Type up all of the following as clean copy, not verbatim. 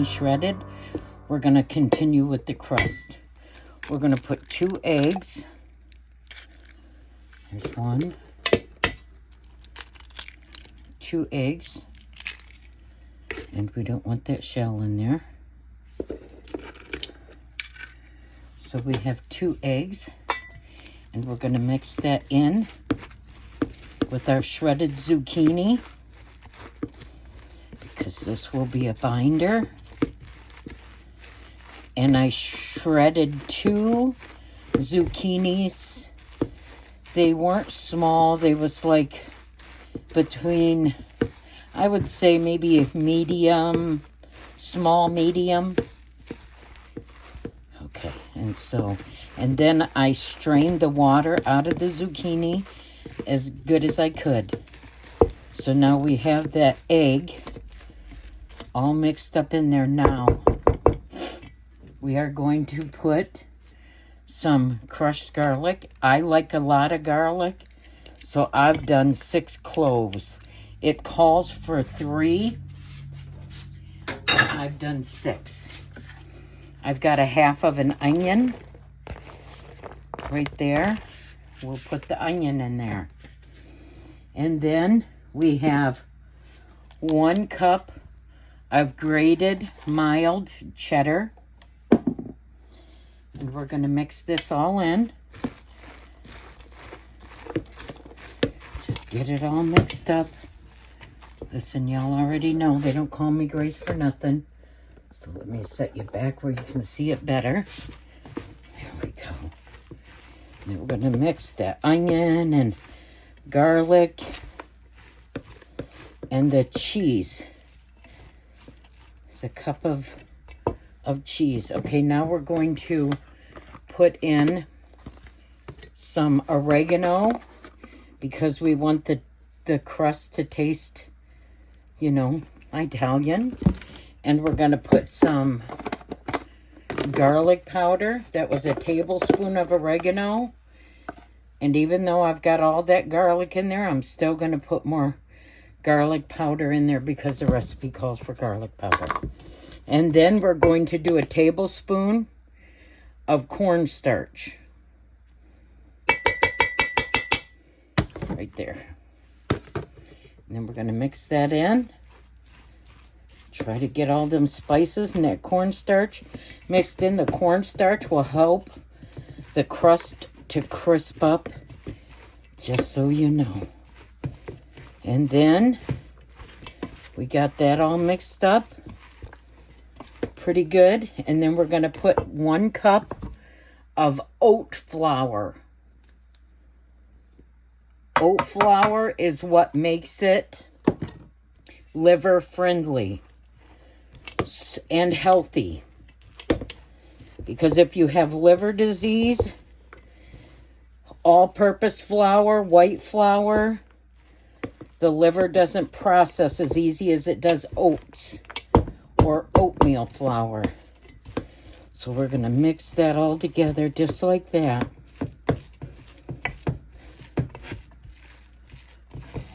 zucchini shredded, we're going to continue with the crust. We're going to put 2 eggs. There's 1. 2 eggs. And we don't want that shell in there. So we have 2 eggs. And we're going to mix that in with our shredded zucchini, because this will be a binder. And I shredded 2 zucchinis. They weren't small. They was like between, I would say maybe medium, small medium. Okay, and then I strained the water out of the zucchini as good as I could. So now we have that egg all mixed up in there now. We are going to put some crushed garlic. I like a lot of garlic, so I've done 6 cloves. It calls for 3, I've done 6. I've got a half of an onion right there. We'll put the onion in there. And then we have 1 cup of grated mild cheddar. And we're going to mix this all in. Just get it all mixed up. Listen, y'all already know they don't call me Grace for nothing. So let me set you back where you can see it better. There we go. Now we're going to mix that onion and garlic and the cheese. It's a cup of cheese. Okay, now we're going to put in some oregano because we want the crust to taste, you know, Italian. And we're going to put some garlic powder. That was a tablespoon of oregano. And even though I've got all that garlic in there, I'm still going to put more garlic powder in there because the recipe calls for garlic powder. And then we're going to do a tablespoon of cornstarch. Right there. And then we're going to mix that in. Try to get all them spices and that cornstarch mixed in. The cornstarch will help the crust to crisp up, just so you know. And then we got that all mixed up pretty good. And then we're going to put 1 cup of oat flour. Oat flour is what makes it liver friendly and healthy. Because if you have liver disease, all-purpose flour, white flour, the liver doesn't process as easy as it does oats or oatmeal flour. So we're going to mix that all together just like that.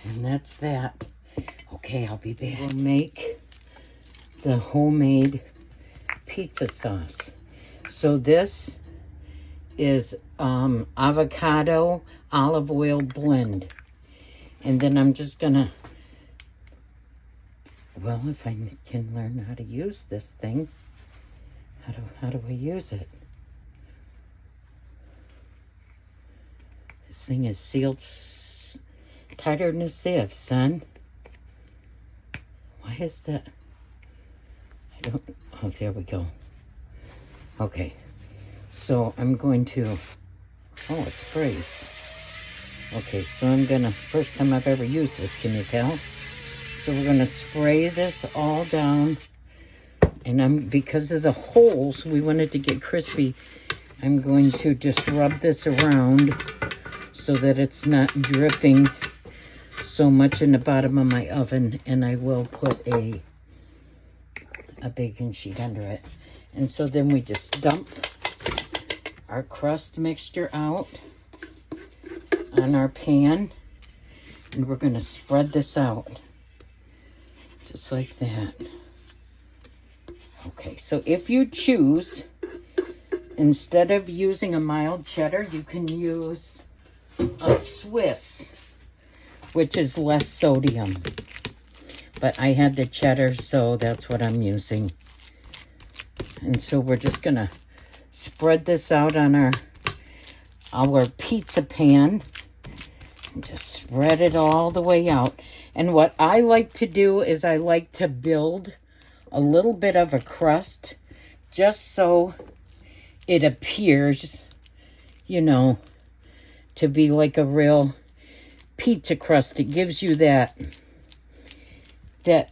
And that's that. Okay, I'll be back. We'll make the homemade pizza sauce. So this is avocado olive oil blend. And then I'm just gonna, well, if I can learn how to use this thing, how do I use it? This thing is sealed tighter than a sieve, son. Why is that? Oh, there we go. Okay, so I'm going to, it sprays. Okay, so I'm gonna, first time I've ever used this, can you tell? So we're gonna spray this all down, and because of the holes, we want it to get crispy, I'm going to just rub this around so that it's not dripping so much in the bottom of my oven, and I will put a baking sheet under it. And so then we just dump our crust mixture out on our pan, and we're going to spread this out just like that. Okay, so if you choose, instead of using a mild cheddar, you can use a Swiss, which is less sodium. But I had the cheddar, so that's what I'm using. And so we're just going to spread this out on our pizza pan. And just spread it all the way out. And what I like to do is I like to build a little bit of a crust just so it appears, you know, to be like a real pizza crust. It gives you that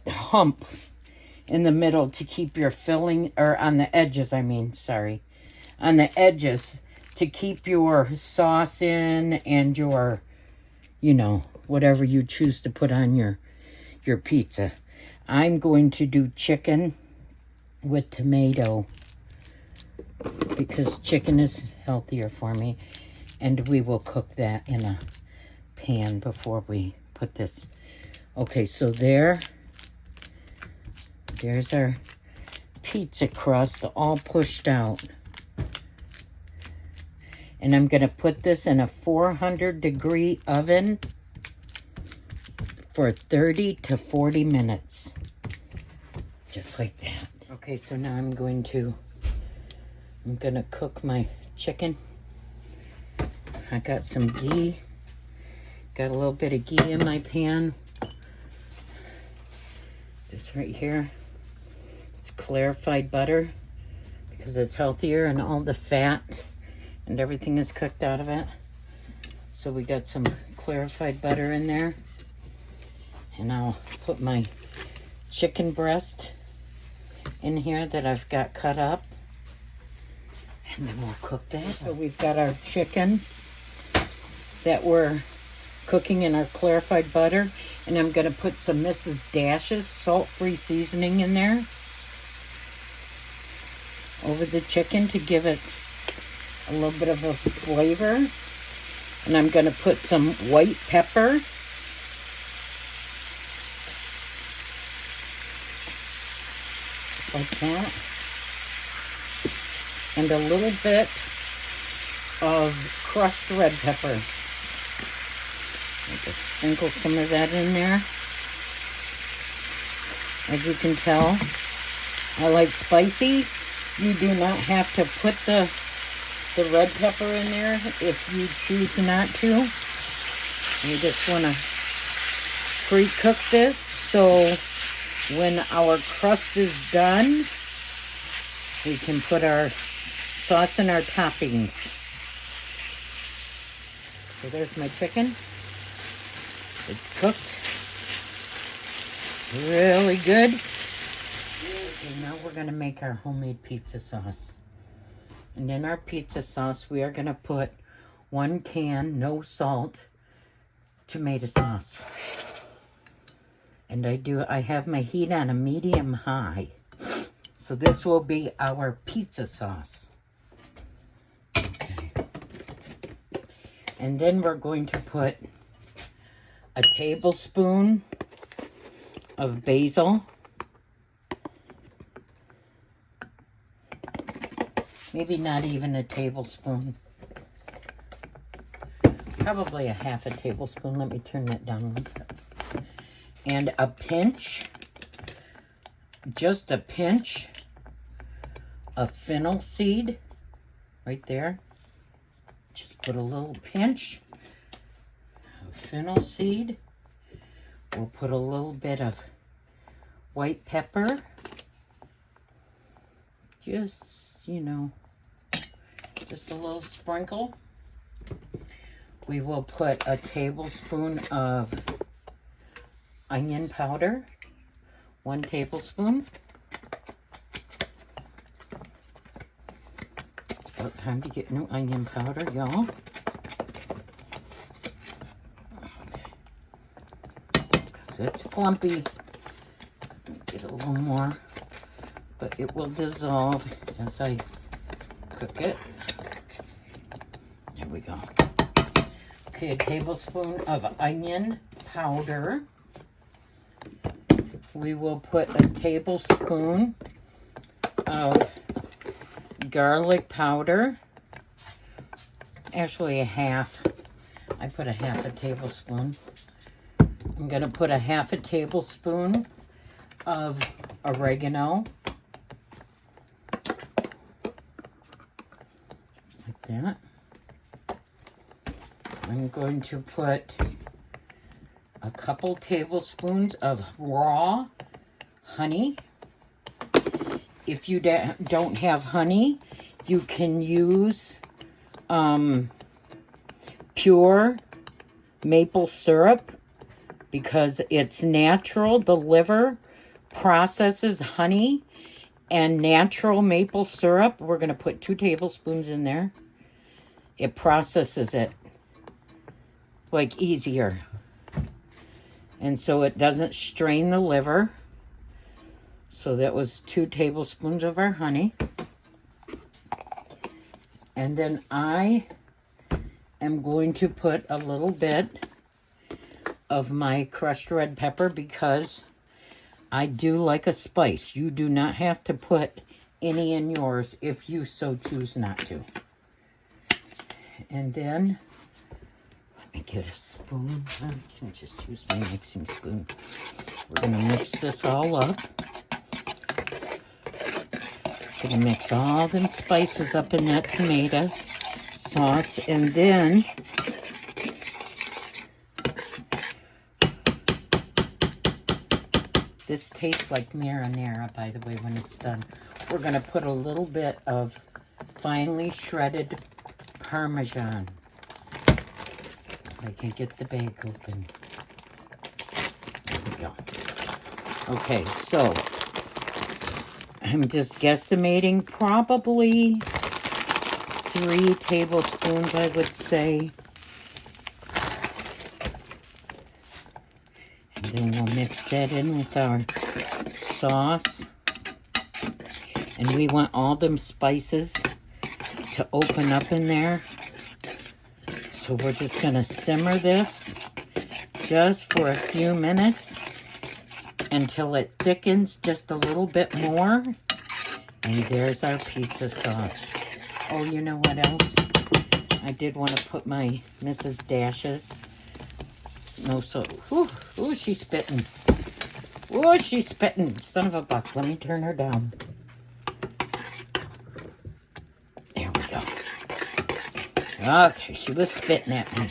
hump in the middle to keep your filling, or on the edges, on the edges to keep your sauce in and your, you know, whatever you choose to put on your pizza. I'm going to do chicken with tomato because chicken is healthier for me. And we will cook that in a pan before we put this. Okay, so there's our pizza crust all pushed out. And I'm going to put this in a 400-degree oven for 30 to 40 minutes. Just like that. Okay, so now I'm going to cook my chicken. I got some ghee. Got a little bit of ghee in my pan. This right here. It's clarified butter because it's healthier and all the fat and everything is cooked out of it. So we got some clarified butter in there. And I'll put my chicken breast in here that I've got cut up. And then we'll cook that. So we've got our chicken that we're cooking in our clarified butter. And I'm going to put some Mrs. Dash's salt-free seasoning in there over the chicken to give it a little bit of a flavor. And I'm going to put some white pepper. Like that. And a little bit of crushed red pepper. I'll just sprinkle some of that in there. As you can tell, I like spicy. You do not have to put the red pepper in there if you choose not to. You just want to pre-cook this so when our crust is done, we can put our sauce and our toppings. So there's my chicken. It's cooked really good. Okay, now we're going to make our homemade pizza sauce. And in our pizza sauce, we are going to put 1 can, no salt, tomato sauce. And I have my heat on a medium-high. So this will be our pizza sauce. Okay. And then we're going to put a tablespoon of basil. Maybe not even a tablespoon. Probably a half a tablespoon. Let me turn that down a little bit. And a pinch, just a pinch of fennel seed right there. Just put a little pinch of fennel seed. We'll put a little bit of white pepper. Just, you know, just a little sprinkle. We will put a tablespoon of onion powder, 1 tablespoon. It's about time to get new onion powder, y'all. Because it's clumpy. Get a little more, but it will dissolve as I cook it. There we go. Okay, a tablespoon of onion powder. We will put a tablespoon of garlic powder. Actually a half. I put a half a tablespoon. I'm going to put a half a tablespoon of oregano. Like that. I'm going to put a couple tablespoons of raw honey. If you don't have honey, you can use pure maple syrup because it's natural. The liver processes honey and natural maple syrup. We're going to put 2 tablespoons in there. It processes it like easier. And so it doesn't strain the liver. So that was 2 tablespoons of our honey. And then I am going to put a little bit of my crushed red pepper because I do like a spice. You do not have to put any in yours if you so choose not to. And then, let me get a spoon. I can just use my mixing spoon. We're going to mix this all up. Going to mix all them spices up in that tomato sauce, and then this tastes like marinara, by the way, when it's done. We're going to put a little bit of finely shredded Parmesan. If I can get the bag open. There we go. Okay, so I'm just guesstimating probably 3 tablespoons, I would say. And then we'll mix that in with our sauce. And we want all them spices to open up in there. So we're just going to simmer this just for a few minutes until it thickens just a little bit more. And there's our pizza sauce. Oh, you know what else? I did want to put my Mrs. Dash's. No, so, ooh, she's spitting. Ooh, she's spitting. Son of a buck. Let me turn her down. There we go. Okay, she was spitting at me.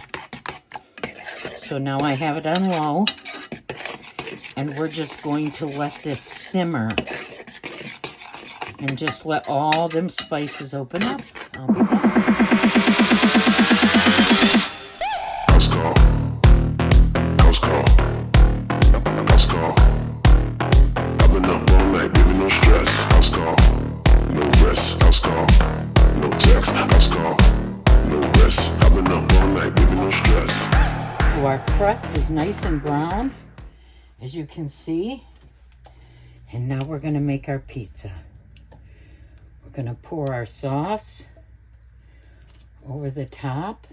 So now I have it on low. And we're just going to let this simmer. And just let all them spices open up. I'll be back. House call. House call. House call. I've been up all night, baby, no stress. House call. No rest. House call. No text. House call. No rest. I've been up all night, baby, no stress. So our crust is nice and brown, as you can see. And now we're going to make our pizza. We're going to pour our sauce over the top.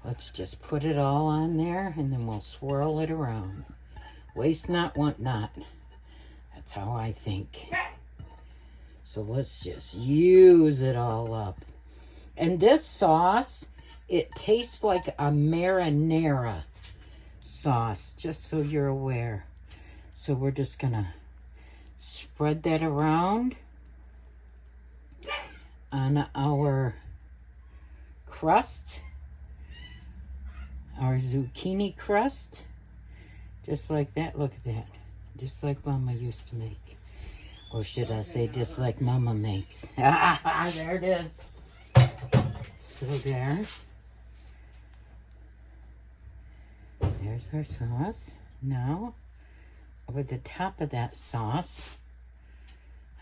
Let's just put it all on there, and then we'll swirl it around. Waste not, want not. That's how I think. So let's just use it all up. And this sauce, it tastes like a marinara sauce, just so you're aware. So we're just gonna spread that around on our crust, our zucchini crust, just like that. Look at that, just like Mama used to make, or should I say just like Mama makes. There it is. So there's our sauce. Now over the top of that sauce,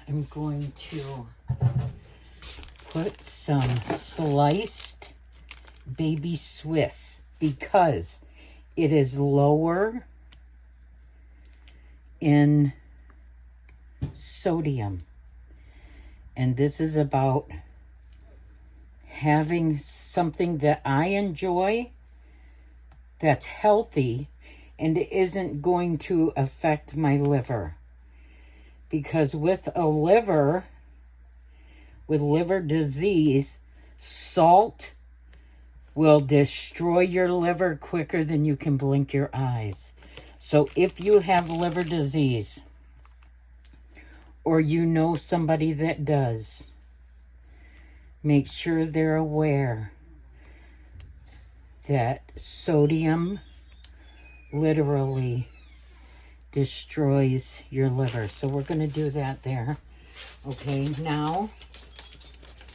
I'm going to put some sliced baby Swiss because it is lower in sodium. And this is about having something that I enjoy that's healthy and isn't going to affect my liver. because with liver disease, salt will destroy your liver quicker than you can blink your eyes. So if you have liver disease, or you know somebody that does, make sure they're aware that sodium literally destroys your liver. So we're going to do that there. Okay, now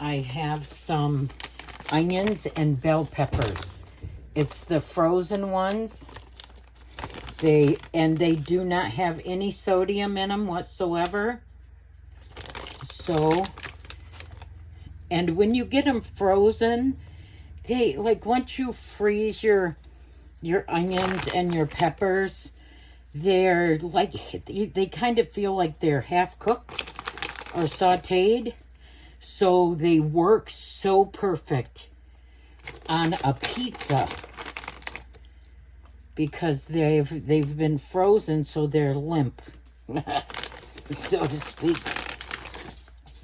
I have some onions and bell peppers. It's the frozen ones. They do not have any sodium in them whatsoever. So, and when you get them frozen, they, like, once you freeze your onions and your peppers, they're like, they kind of feel like they're half cooked or sauteed. So they work so perfect on a pizza because they've been frozen, so they're limp, so to speak.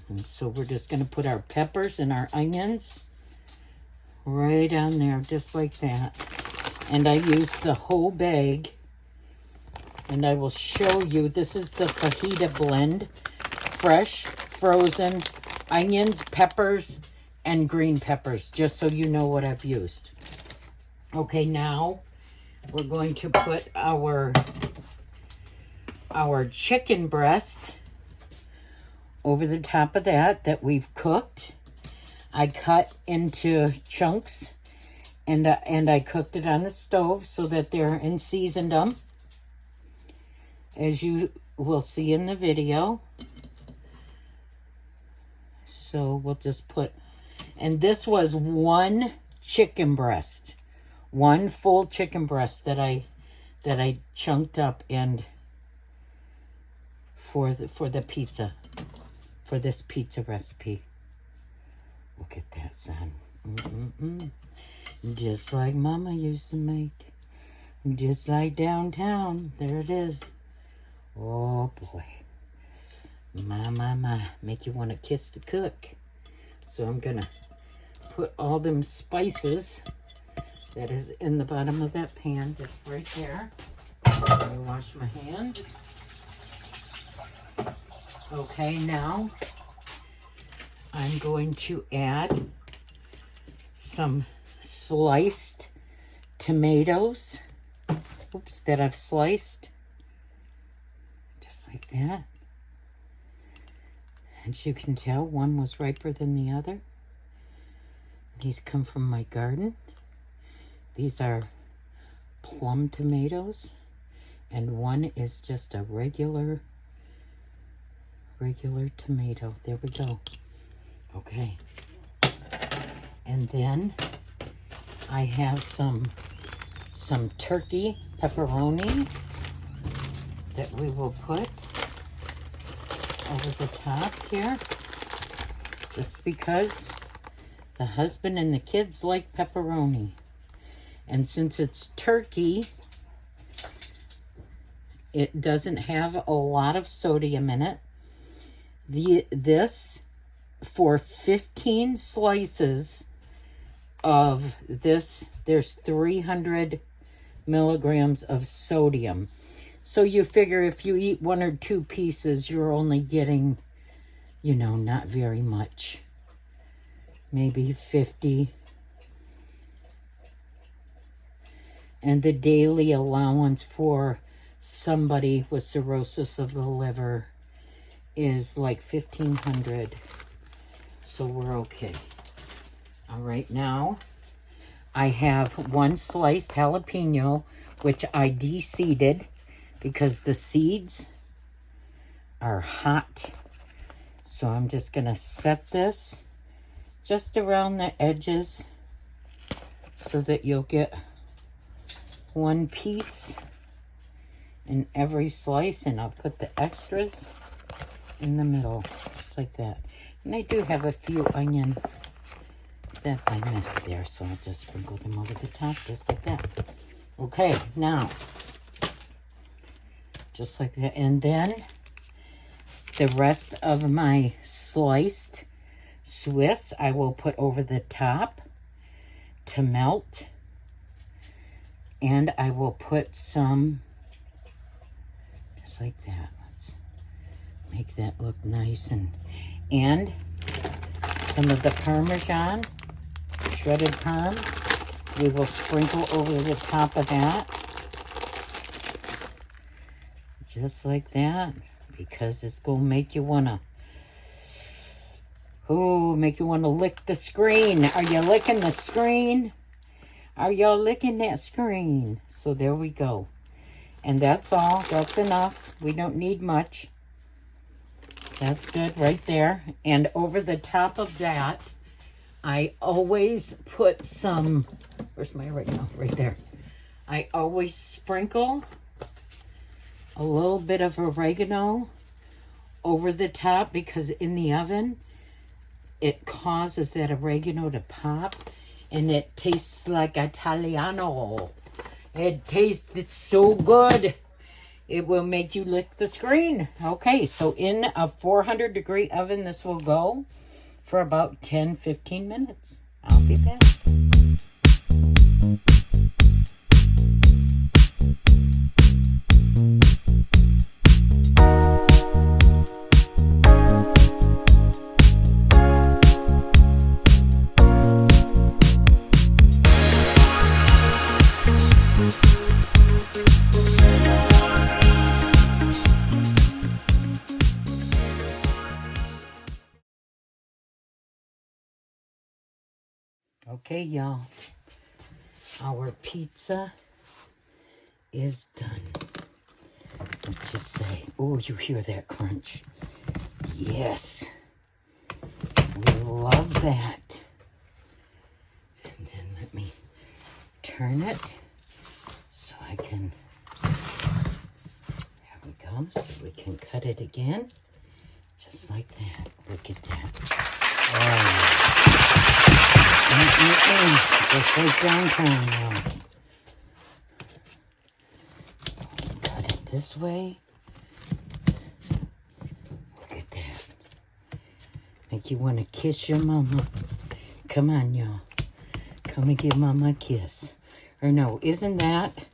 And so we're just going to put our peppers and our onions right on there, just like that. And I use the whole bag. And I will show you, this is the fajita blend. Fresh, frozen, onions, peppers, and green peppers, just so you know what I've used. Okay, now we're going to put our chicken breast over the top of that we've cooked. I cut into chunks, and I cooked it on the stove so that and seasoned them, as you will see in the video. So we'll just put, and this was one chicken breast, one full chicken breast that I chunked up and for the pizza, for this pizza recipe. Look at that, son. Just like Mama used to make. Just like downtown. There it is. Oh, boy. My. Make you want to kiss the cook. So I'm going to put all them spices that is in the bottom of that pan, just right there. Let me wash my hands. Okay, now I'm going to add some sliced tomatoes. Oops, that I've sliced. Just like that. As you can tell, one was riper than the other. These come from my garden. These are plum tomatoes. And one is just a regular tomato. There we go. Okay. And then I have some turkey pepperoni that we will put over the top here, just because the husband and the kids like pepperoni. And since it's turkey, it doesn't have a lot of sodium in it. This, for 15 slices of this, there's 300 milligrams of sodium. So you figure if you eat 1 or 2 pieces, you're only getting, not very much. Maybe 50. And the daily allowance for somebody with cirrhosis of the liver is like 1,500. So we're okay. All right, now I have 1 sliced jalapeno, which I de-seeded because the seeds are hot. So I'm just going to set this just around the edges so that you'll get 1 piece in every slice, and I'll put the extras in the middle, just like that. And I do have a few onion that I missed there, so I'll just sprinkle them over the top, just like that. Okay, now, just like that. And then The rest of my sliced Swiss I will put over the top to melt. And I will put some, just like that. Let's make that look nice. And some of the Parmesan, shredded Parm, we will sprinkle over the top of that. Just like that. Because it's going to make you want to lick the screen. Are you licking the screen? Are y'all licking that screen? So there we go. And that's all. That's enough. We don't need much. That's good right there. And over the top of that, I always put some, where's my oregano? Right there. I always sprinkle a little bit of oregano over the top because in the oven, it causes that oregano to pop. And it tastes like Italiano. It's so good. It will make you lick the screen. Okay, so in a 400-degree oven, this will go for about 10-15 minutes. I'll be back. Okay, y'all. Our pizza is done. Let's just say, oh, you hear that crunch? Yes. We love that. And then let me turn it so I can, there we go, so we can cut it again. Just like that. Look at that. Oh. Just like downtown now. Cut it this way. Look at that. Make you want to kiss your mama. Come on, y'all. Come and give mama a kiss. Or no, isn't that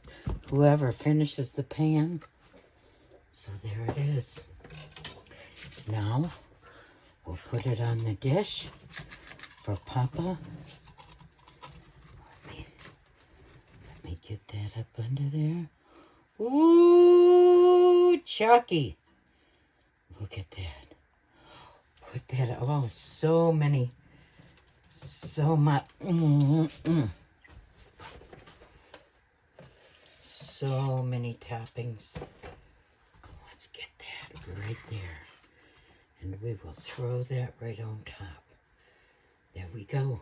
whoever finishes the pan? So there it is. Now, we'll put it on the dish for Papa. Let me get that up under there. Ooh, Chucky. Look at that. Put that, oh, so many, so much. So many toppings. Let's get that right there. And we will throw that right on top. There we go.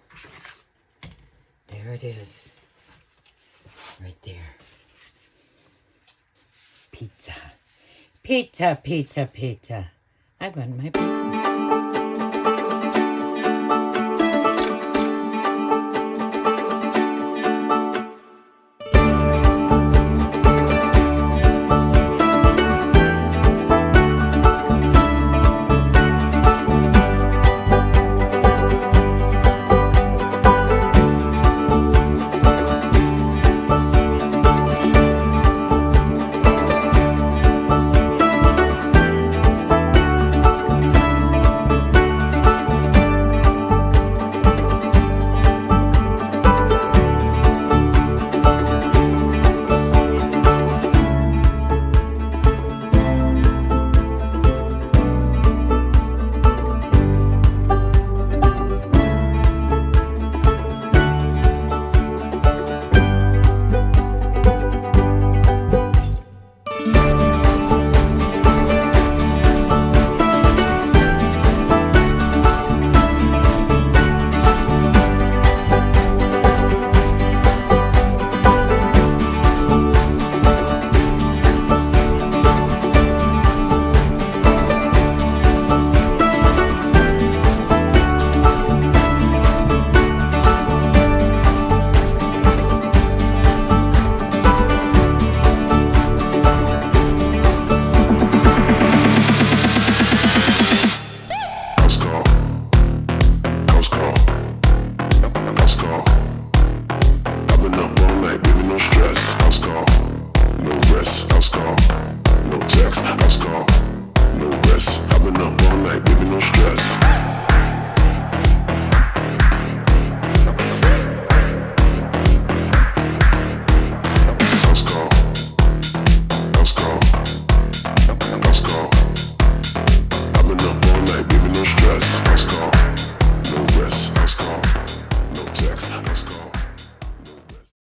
There it is. Right there. Pizza. Pizza, pizza, pizza. I want my pizza.